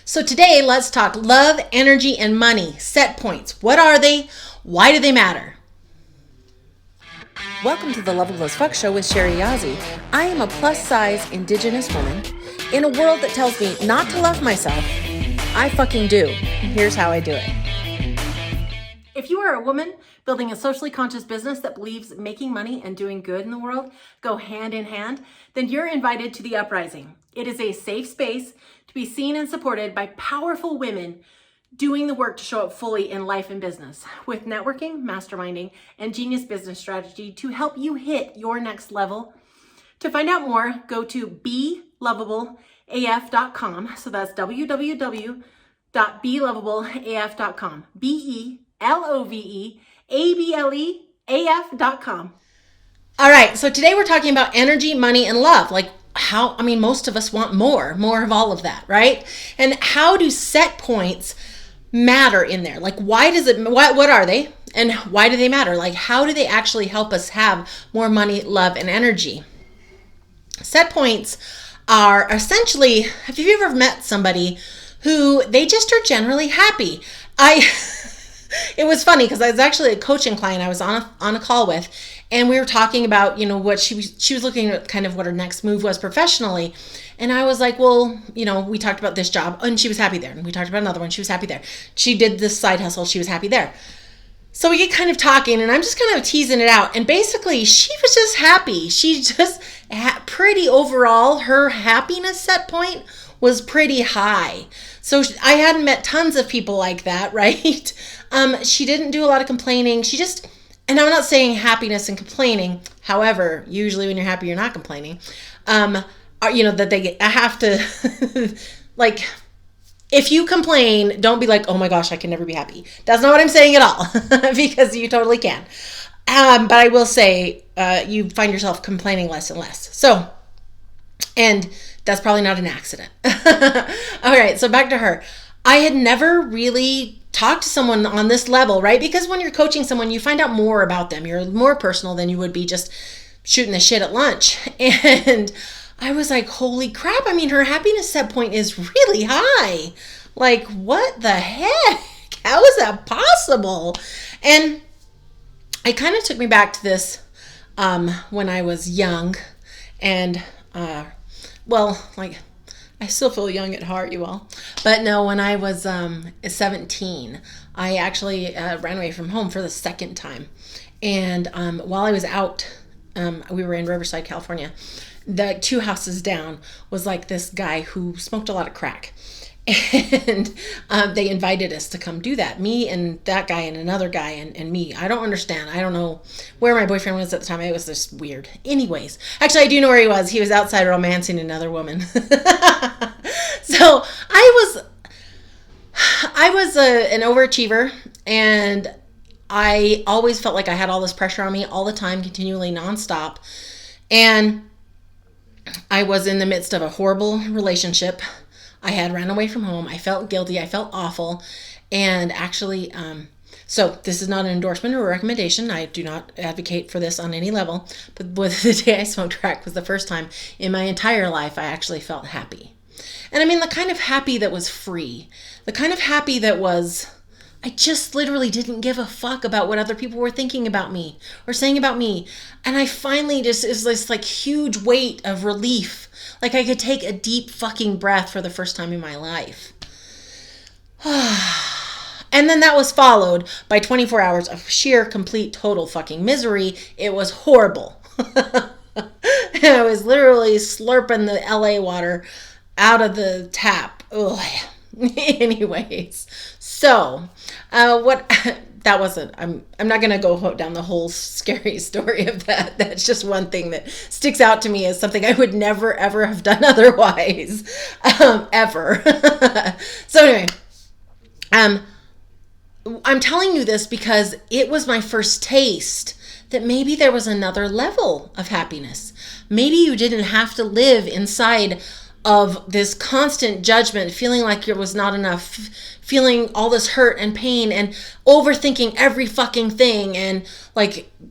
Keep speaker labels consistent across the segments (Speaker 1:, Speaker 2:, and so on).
Speaker 1: So today, let's talk love, energy, and money. Set points. What are they? Why do they matter?
Speaker 2: Welcome to the Loveable as Fuck show with Sherry Yazzie. I am a plus-size Indigenous woman in a world that tells me not to love myself. I fucking do. Here's how I do it.
Speaker 1: If you are a woman building a socially conscious business that believes making money and doing good in the world go hand in hand, then you're invited to the Uprising. It is a safe space to be seen and supported by powerful women doing the work to show up fully in life and business with networking, masterminding, and genius business strategy to help you hit your next level. To find out more, go to beloveableaf.com. So that's www.beloveableaf.com. BELOVEABLEAF.com. All right, so today we're talking about energy, money, and love. Most of us want more of all of that, right? And how do set points matter in there? What are they? And why do they matter? How do they actually help us have more money, love, and energy? Set points are essentially, have you ever met somebody who they just are generally happy? It was funny because I was actually a coaching client I was on a call with, and we were talking about, what she was looking at, kind of what her next move was professionally. And I was like, well, we talked about this job and she was happy there. And we talked about another one. She was happy there. She did this side hustle. She was happy there. So we get kind of talking and I'm just kind of teasing it out. And basically she was just happy. She just pretty overall, her happiness set point was pretty high. So I hadn't met tons of people like that, right? She didn't do a lot of complaining. And I'm not saying happiness and complaining. However, usually when you're happy, you're not complaining. That they have to, if you complain, don't be like, oh my gosh, I can never be happy. That's not what I'm saying at all, because you totally can. But I will say, you find yourself complaining less and less. So, and that's probably not an accident. All right, so back to her. I had never really talked to someone on this level, right? Because when you're coaching someone, you find out more about them. You're more personal than you would be just shooting the shit at lunch. And I was like, holy crap. Her happiness set point is really high. What the heck? How is that possible? And it kind of took me back to this when I was young. And, I still feel young at heart, you all. But no, when I was 17, I actually ran away from home for the second time. And while I was out, we were in Riverside, California. The 2 houses down was this guy who smoked a lot of crack. And they invited us to come do that. Me and that guy and another guy and me. I don't understand. I don't know where my boyfriend was at the time. It was just weird. Anyways, actually I do know where he was. He was outside romancing another woman. So I was an overachiever, and I always felt like I had all this pressure on me all the time, continually, nonstop. And I was in the midst of a horrible relationship. I had ran away from home. I felt guilty. I felt awful. And actually, so this is not an endorsement or a recommendation. I do not advocate for this on any level. But the day I smoked crack was the first time in my entire life I actually felt happy. And the kind of happy that was free. The kind of happy that was, I just literally didn't give a fuck about what other people were thinking about me or saying about me. And I finally just, is this huge weight of relief. I could take a deep fucking breath for the first time in my life. And then that was followed by 24 hours of sheer, complete, total fucking misery. It was horrible. I was literally slurping the LA water out of the tap. Ugh. Anyways, so that wasn't, I'm not going to go down the whole scary story of that. That's just one thing that sticks out to me as something I would never, ever have done otherwise, ever. So anyway, I'm telling you this because it was my first taste that maybe there was another level of happiness. Maybe you didn't have to live inside of this constant judgment, feeling like it was not enough, feeling all this hurt and pain and overthinking every fucking thing and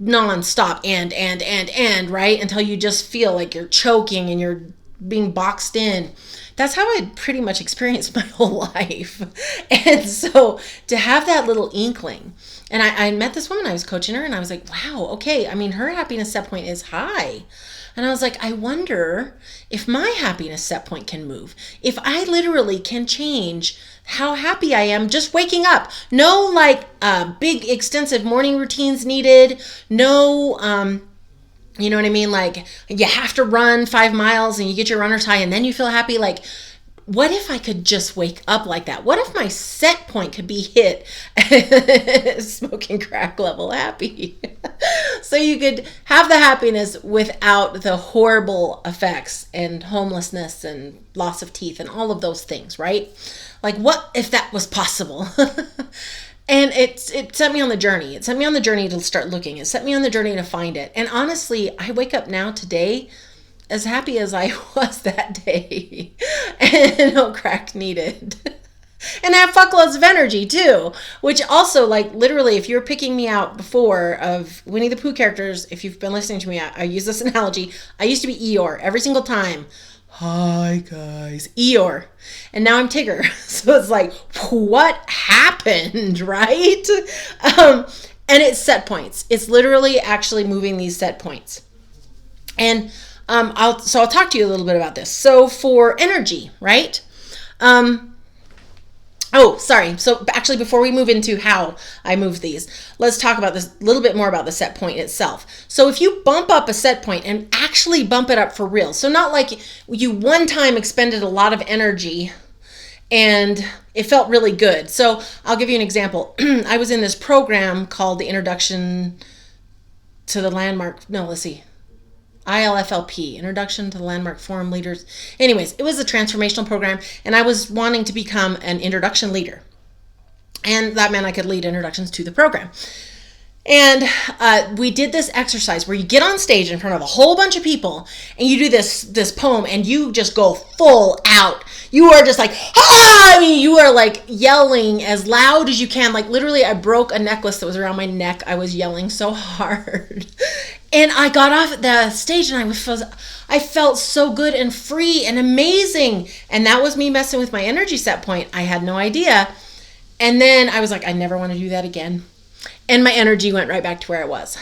Speaker 1: nonstop and right? Until you just feel like you're choking and you're being boxed in. That's how I pretty much experienced my whole life. And so to have that little inkling, and I met this woman, I was coaching her, and I was like, wow, okay. I mean, her happiness set point is high. And I was like, I wonder if my happiness set point can move. If I literally can change how happy I am just waking up. No like big extensive morning routines needed. No, you know what I mean? Like you have to run 5 miles and you get your runner's high and then you feel happy. Like, what if I could just wake up like that? What if my set point could be hit smoking crack level happy? So you could have the happiness without the horrible effects and homelessness and loss of teeth and all of those things, right? Like, what if that was possible? And it set me on the journey. It set me on the journey to start looking. It set me on the journey to find it. And honestly, I wake up now today as happy as I was that day. And no crack needed. And I have fuckloads of energy too. Which also, like, literally, if you're picking me out before of Winnie the Pooh characters, if you've been listening to me, I use this analogy. I used to be Eeyore every single time. Hi guys, Eeyore. And now I'm Tigger. So it's like, what happened, right? And it's set points. It's literally actually moving these set points. And I'll talk to you a little bit about this. So for energy, right? Oh, sorry. So actually, before we move into how I move these, let's talk about this a little bit more about the set point itself. So if you bump up a set point and actually bump it up for real, so not like you one time expended a lot of energy and it felt really good. So I'll give you an example. I was in this program called the Introduction to the Landmark, no, let's see. ILFLP, Introduction to the Landmark Forum Leaders. Anyways, it was a transformational program, and I was wanting to become an introduction leader. And that meant I could lead introductions to the program. And we did this exercise where you get on stage in front of a whole bunch of people, and you do this poem, and you just go full out. You are just like, ah! I mean, you are like yelling as loud as you can. Like literally, I broke a necklace that was around my neck. I was yelling so hard. And I got off the stage and I felt so good and free and amazing. And that was me messing with my energy set point. I had no idea. And then I was like, I never want to do that again. And my energy went right back to where it was.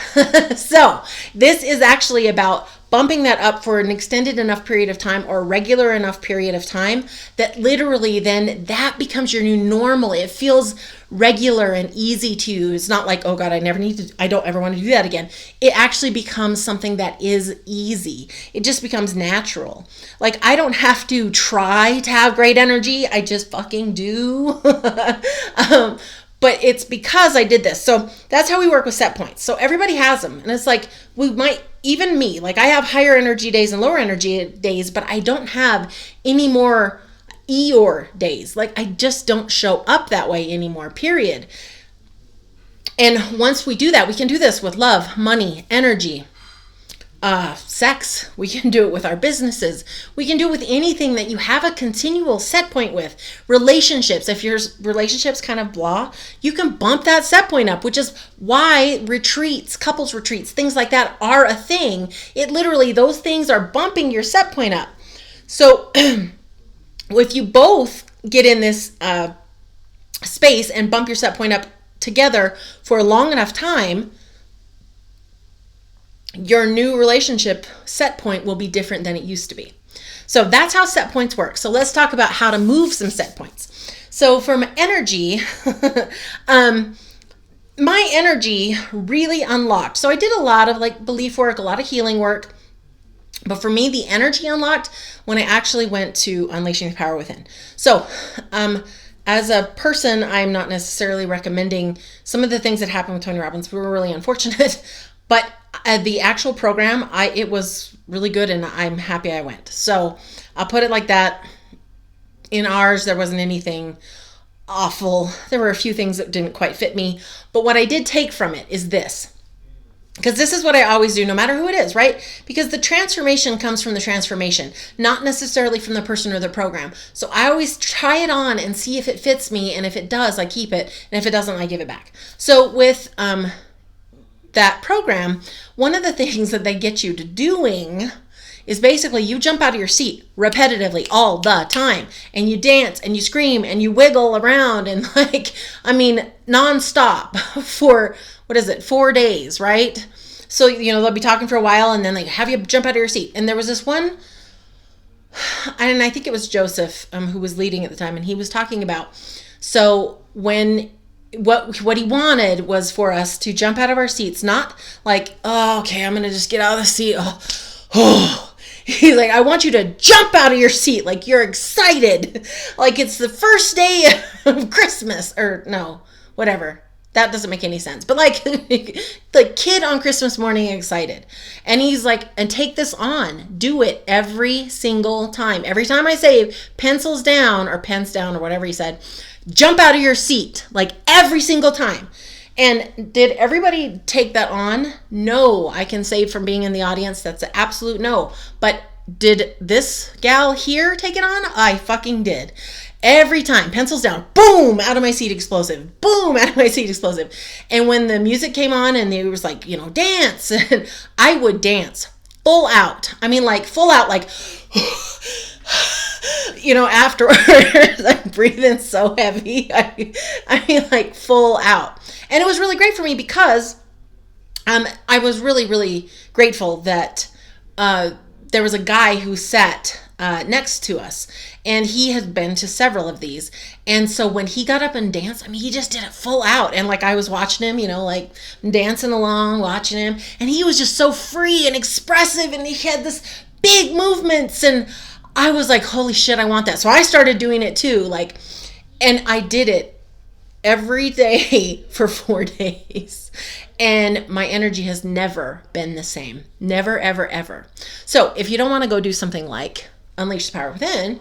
Speaker 1: So this is actually about bumping that up for an extended enough period of time or a regular enough period of time that literally then that becomes your new normal. It feels regular and easy to you. It's not like, oh God, I don't ever want to do that again. It actually becomes something that is easy. It just becomes natural. Like I don't have to try to have great energy. I just fucking do. But it's because I did this. So that's how we work with set points. So everybody has them. And it's like, we might, even me, like I have higher energy days and lower energy days, but I don't have any more Eeyore days. Like I just don't show up that way anymore, period. And once we do that, we can do this with love, money, energy, sex. We can do it with our businesses. We can do it with anything that you have a continual set point with. Relationships. If your relationship's kind of blah, you can bump that set point up, which is why retreats, couples retreats, things like that are a thing. It literally, those things are bumping your set point up. So if you both get in this space and bump your set point up together for a long enough time, your new relationship set point will be different than it used to be. So that's how set points work. So let's talk about how to move some set points. So from energy, my energy really unlocked. So I did a lot of like belief work, a lot of healing work. But for me, the energy unlocked when I actually went to Unleashing the Power Within. So as a person, I'm not necessarily recommending some of the things that happened with Tony Robbins. We were really unfortunate. But the actual program, it was really good and I'm happy I went. So I'll put it like that. In ours, there wasn't anything awful. There were a few things that didn't quite fit me. But what I did take from it is this. Because this is what I always do, no matter who it is, right? Because the transformation comes from the transformation, not necessarily from the person or the program. So I always try it on and see if it fits me. And if it does, I keep it. And if it doesn't, I give it back. So with that program, one of the things that they get you to doing is basically you jump out of your seat repetitively all the time, and you dance and you scream and you wiggle around and nonstop for, 4 days, right? So, they'll be talking for a while and then they have you jump out of your seat. And there was this one, and I think it was Joseph who was leading at the time, and he was talking about, so when what he wanted was for us to jump out of our seats, not like, oh, okay, I'm gonna just get out of the seat. Oh. He's like, I want you to jump out of your seat like you're excited, like it's the first day of Christmas, or no, whatever. That doesn't make any sense. But like the kid on Christmas morning excited. And he's like, and take this on. Do it every single time. Every time I say pencils down or pens down or whatever he said, jump out of your seat. Like every single time. And did everybody take that on? No. I can say from being in the audience, that's an absolute no. But did this gal here take it on? I fucking did. Every time, pencils down, boom, out of my seat, explosive, boom, out of my seat, explosive. And when the music came on and it was like, dance, I would dance full out. I mean, like full out, like, afterwards, I'm breathing so heavy. I mean, like full out. And it was really great for me because I was really, really grateful that there was a guy who sat next to us, and he had been to several of these. And so when he got up and danced, he just did it full out. And like I was watching him, like dancing along, watching him, and he was just so free and expressive, and he had this big movements, and I was like, holy shit, I want that. So I started doing it too, and I did it every day for 4 days. And my energy has never been the same. Never, ever, ever. So if you don't want to go do something like Unleash the Power Within,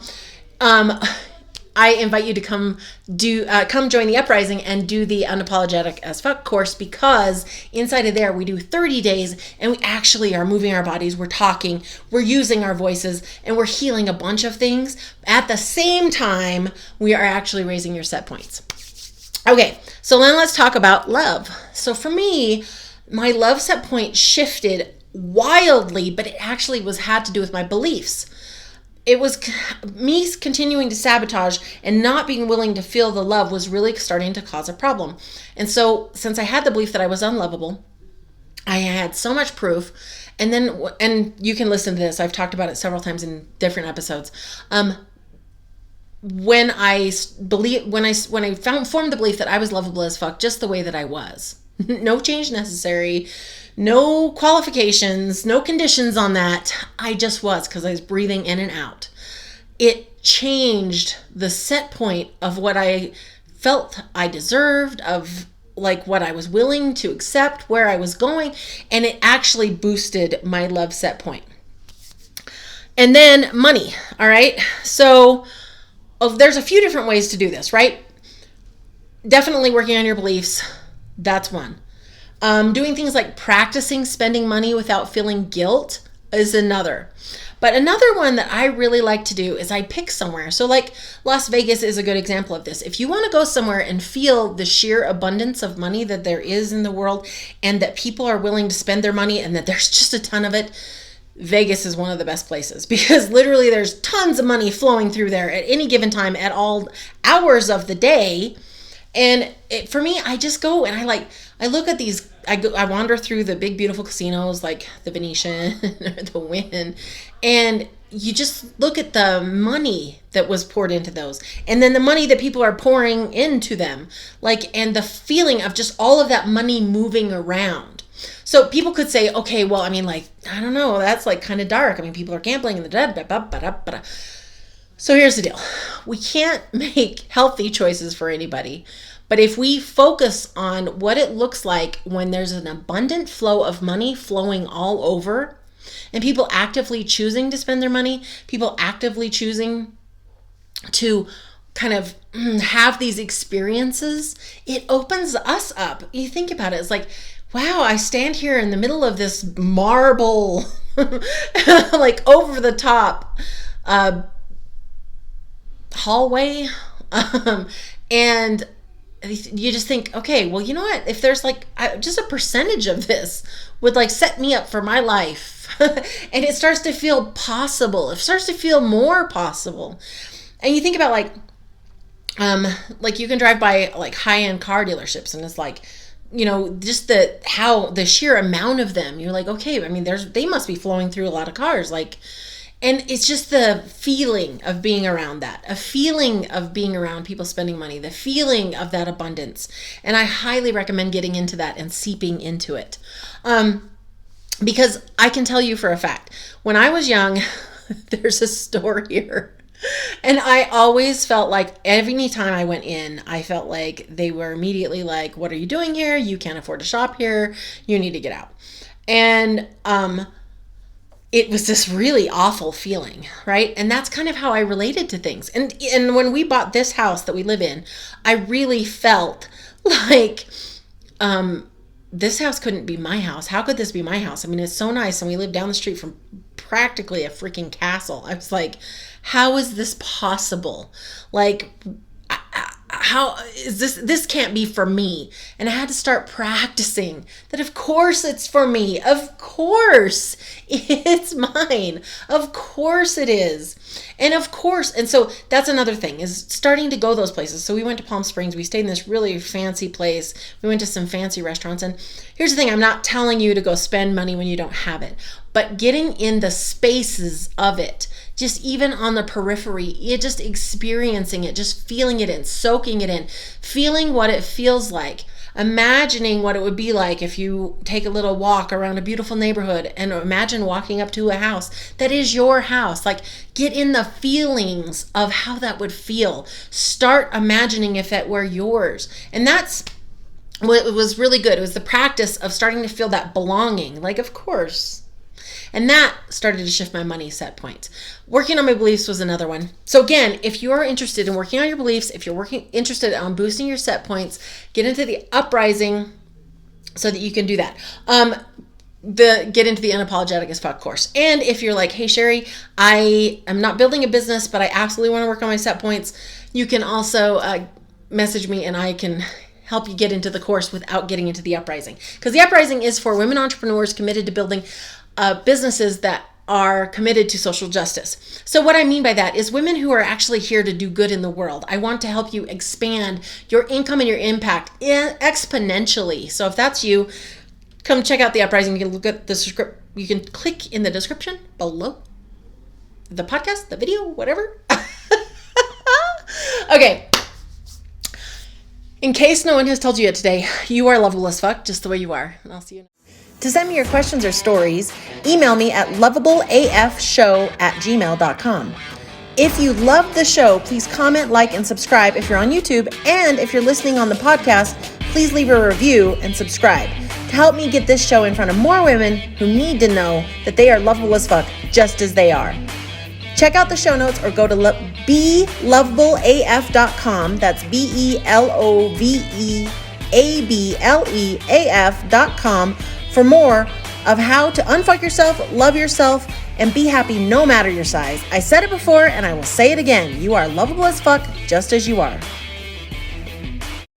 Speaker 1: I invite you to come join the Uprising and do the Unapologetic as Fuck course, because inside of there we do 30 days and we actually are moving our bodies, we're talking, we're using our voices, and we're healing a bunch of things. At the same time, we are actually raising your set points. Okay, so then let's talk about love. So for me, my love set point shifted wildly, but it actually had to do with my beliefs. It was me continuing to sabotage and not being willing to feel the love was really starting to cause a problem. And so since I had the belief that I was unlovable, I had so much proof. And you can listen to this. I've talked about it several times in different episodes. When I formed the belief that I was lovable as fuck, just the way that I was, no change necessary, no qualifications, no conditions on that. I just was, because I was breathing in and out. It changed the set point of what I felt I deserved, of like what I was willing to accept, where I was going, and it actually boosted my love set point. And then money. All right. So there's a few different ways to do this, right? Definitely working on your beliefs. That's one. Doing things like practicing spending money without feeling guilt is another. But another one that I really like to do is I pick somewhere. So like Las Vegas is a good example of this. If you want to go somewhere and feel the sheer abundance of money that there is in the world, and that people are willing to spend their money, and that there's just a ton of it, Vegas is one of the best places, because literally there's tons of money flowing through there at any given time at all hours of the day. And for me, I just go and I look at these, I wander through the big, beautiful casinos like the Venetian or the Wynn, and you just look at the money that was poured into those, and then the money that people are pouring into them, and the feeling of just all of that money moving around. So people could say, okay, well, I don't know, that's kind of dark. People are gambling and the So here's the deal. We can't make healthy choices for anybody. But if we focus on what it looks like when there's an abundant flow of money flowing all over, and people actively choosing to spend their money, people actively choosing to kind of have these experiences, it opens us up. You think about it, it's like, wow, I stand here in the middle of this marble, over the top hallway, and you just think, okay, well, you know what? If there's like just a percentage of this would like set me up for my life, and it starts to feel possible. It starts to feel more possible. And you think about like you can drive by like high-end car dealerships, and it's like, just the sheer amount of them. You're like, okay, I mean, they must be flowing through a lot of cars, like. And it's just the feeling of being around that, a feeling of being around people spending money, the feeling of that abundance. And I highly recommend getting into that and seeping into it. Because I can tell you for a fact, when I was young, there's a store here. And I always felt like every time I went in, I felt like they were immediately like, what are you doing here? You can't afford to shop here. You need to get out. And, it was this really awful feeling, right? And that's kind of how I related to things. And when we bought this house that we live in, I really felt like this house couldn't be my house. How could this be my house? I mean, it's so nice, and we live down the street from practically a freaking castle. I was like, how is this possible? Like, how is this can't be for me. And I had to start practicing that. Of course it's for me. Of course it's mine. Of course it is. And of course, and so that's another thing, is starting to go those places. So we went to Palm Springs. We stayed in this really fancy place. We went to some fancy restaurants. And here's the thing, I'm not telling you to go spend money when you don't have it, but getting in the spaces of it, just even on the periphery, just experiencing it, just feeling it in, soaking it in, feeling what it feels like, imagining what it would be like if you take a little walk around a beautiful neighborhood, and imagine walking up to a house that is your house. Like, get in the feelings of how that would feel. Start imagining if it were yours. And that's what was really good. It was the practice of starting to feel that belonging, like, of course. And that started to shift my money set points. Working on my beliefs was another one. So again, if you are interested in working on your beliefs, if you're interested on boosting your set points, get into the uprising so that you can do that. Get into the unapologetic as fuck course. And if you're like, hey Sherry, I am not building a business, but I absolutely want to work on my set points, you can also message me, and I can help you get into the course without getting into the uprising. Because the uprising is for women entrepreneurs committed to building businesses that are committed to social justice. So what I mean by that is women who are actually here to do good in the world. I want to help you expand your income and your impact exponentially. So if that's you, come check out the uprising. You can look at the script. You can click in the description below the podcast, the video, whatever. Okay. In case no one has told you yet today, you are lovable as fuck, just the way you are. And I'll see you.
Speaker 2: To send me your questions or stories, email me at loveableafshow@gmail.com. If you love the show, please comment, like, and subscribe if you're on YouTube. And if you're listening on the podcast, please leave a review and subscribe to help me get this show in front of more women who need to know that they are lovable as fuck just as they are. Check out the show notes or go to beloveableaf.com. That's BELOVEABLEAF.com for more of how to unfuck yourself, love yourself, and be happy no matter your size. I said it before and I will say it again. You are lovable as fuck just as you are.